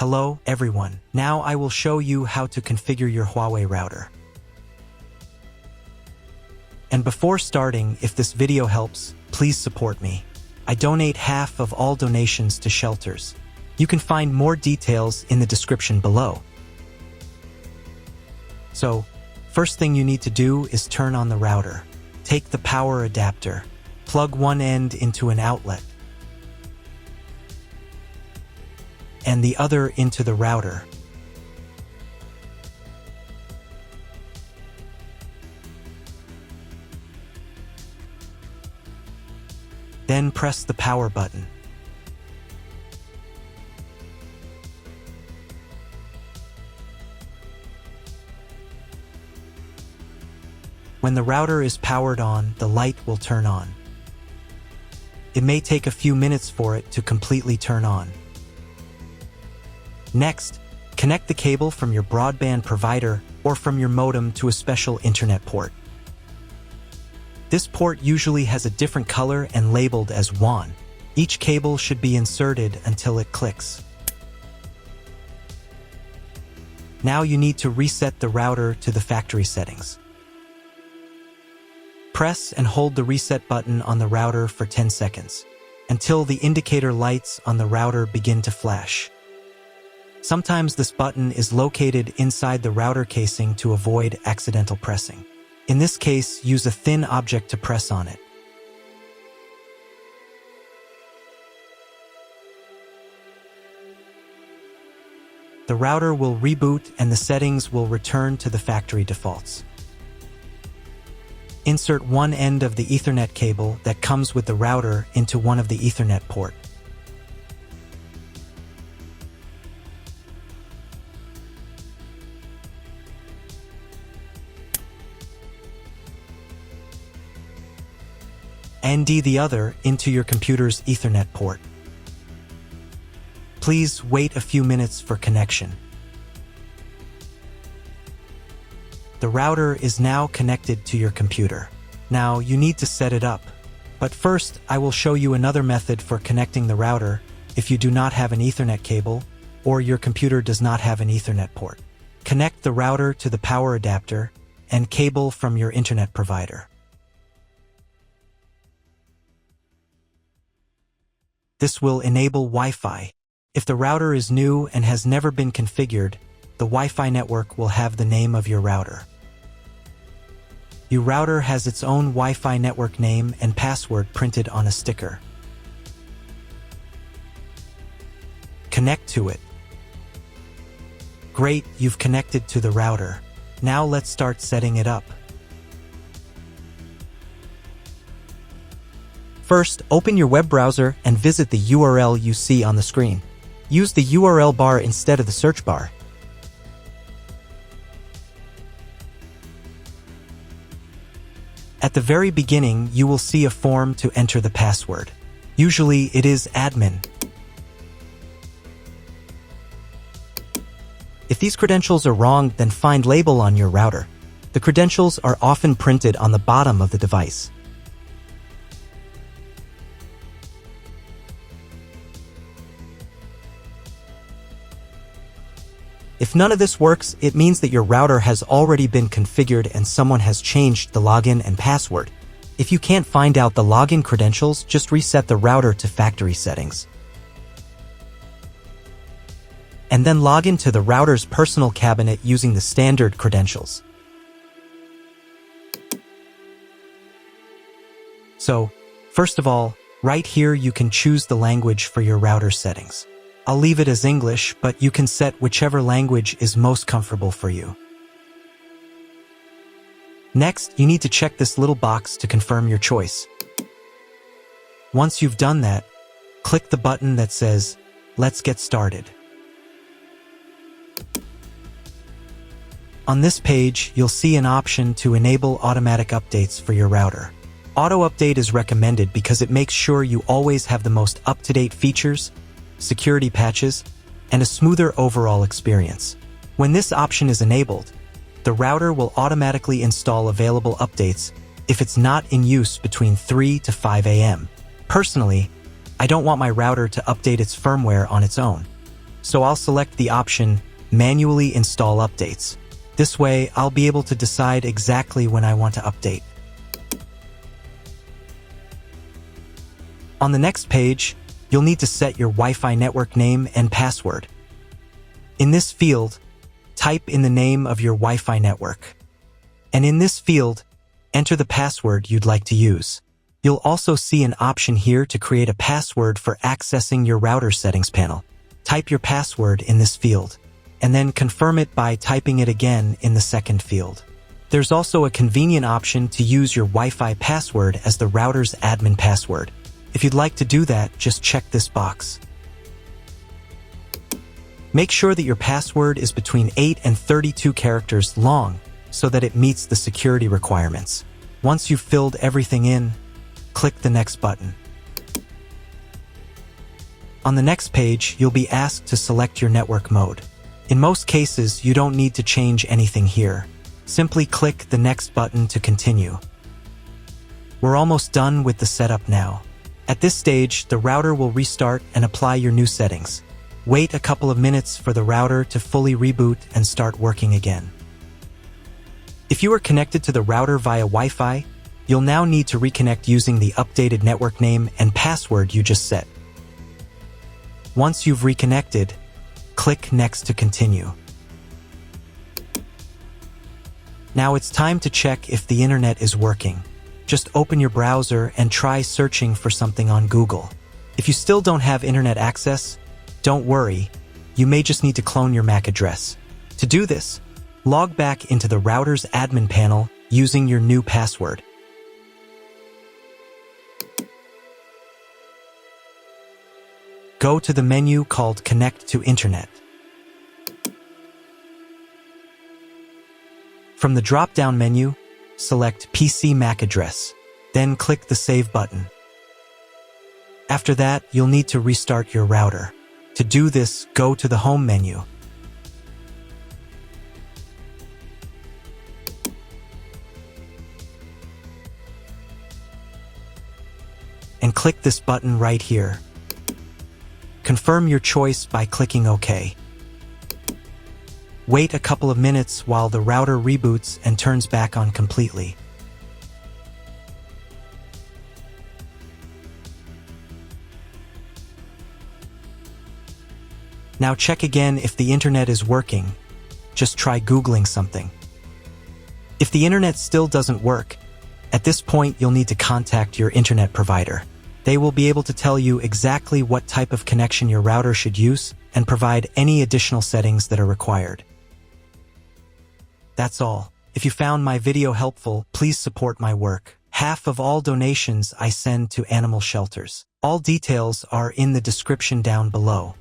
Hello, everyone. Now I will show you how to configure your Huawei router. And before starting, if this video helps, please support me. I donate half of all donations to shelters. You can find more details in the description below. So, first thing you need to do is turn on the router. Take the power adapter. Plug one end into an outlet and the other into the router. Then press the power button. When the router is powered on, the light will turn on. It may take a few minutes for it to completely turn on. Next, connect the cable from your broadband provider or from your modem to a special internet port. This port usually has a different color and labeled as WAN. Each cable should be inserted until it clicks. Now you need to reset the router to the factory settings. Press and hold the reset button on the router for 10 seconds, until the indicator lights on the router begin to flash. Sometimes this button is located inside the router casing to avoid accidental pressing. In this case, use a thin object to press on it. The router will reboot and the settings will return to the factory defaults. Insert one end of the Ethernet cable that comes with the router into one of the Ethernet port. And the other into your computer's Ethernet port. Please wait a few minutes for connection. The router is now connected to your computer. Now you need to set it up. But first, I will show you another method for connecting the router if you do not have an Ethernet cable or your computer does not have an Ethernet port. Connect the router to the power adapter and cable from your internet provider. This will enable Wi-Fi. If the router is new and has never been configured, the Wi-Fi network will have the name of your router. Your router has its own Wi-Fi network name and password printed on a sticker. Connect to it. Great, you've connected to the router. Now let's start setting it up. First, open your web browser and visit the URL you see on the screen. Use the URL bar instead of the search bar. At the very beginning, you will see a form to enter the password. Usually, it is admin. If these credentials are wrong, then find label on your router. The credentials are often printed on the bottom of the device. If none of this works, it means that your router has already been configured and someone has changed the login and password. If you can't find out the login credentials, just reset the router to factory settings. And then log into the router's personal cabinet using the standard credentials. So, first of all, right here you can choose the language for your router settings. I'll leave it as English, but you can set whichever language is most comfortable for you. Next, you need to check this little box to confirm your choice. Once you've done that, click the button that says, "Let's get started." On this page, you'll see an option to enable automatic updates for your router. Auto update is recommended because it makes sure you always have the most up-to-date features, security patches, and a smoother overall experience. When this option is enabled, the router will automatically install available updates if it's not in use between 3 to 5 a.m. Personally, I don't want my router to update its firmware on its own. So I'll select the option Manually Install Updates. This way, I'll be able to decide exactly when I want to update. On the next page, you'll need to set your Wi-Fi network name and password. In this field, type in the name of your Wi-Fi network. And in this field, enter the password you'd like to use. You'll also see an option here to create a password for accessing your router settings panel. Type your password in this field, and then confirm it by typing it again in the second field. There's also a convenient option to use your Wi-Fi password as the router's admin password. If you'd like to do that, just check this box. Make sure that your password is between 8 and 32 characters long so that it meets the security requirements. Once you've filled everything in, click the Next button. On the next page, you'll be asked to select your network mode. In most cases, you don't need to change anything here. Simply click the Next button to continue. We're almost done with the setup now. At this stage, the router will restart and apply your new settings. Wait a couple of minutes for the router to fully reboot and start working again. If you are connected to the router via Wi-Fi, you'll now need to reconnect using the updated network name and password you just set. Once you've reconnected, click Next to continue. Now it's time to check if the internet is working. Just open your browser and try searching for something on Google. If you still don't have internet access, don't worry, you may just need to clone your MAC address. To do this, log back into the router's admin panel using your new password. Go to the menu called Connect to Internet. From the drop-down menu, select PC MAC address, then click the Save button. After that, you'll need to restart your router. To do this, go to the Home menu. And click this button right here. Confirm your choice by clicking OK. Wait a couple of minutes while the router reboots and turns back on completely. Now check again if the internet is working. Just try Googling something. If the internet still doesn't work, at this point you'll need to contact your internet provider. They will be able to tell you exactly what type of connection your router should use and provide any additional settings that are required. That's all. If you found my video helpful, please support my work. Half of all donations I send to animal shelters. All details are in the description down below.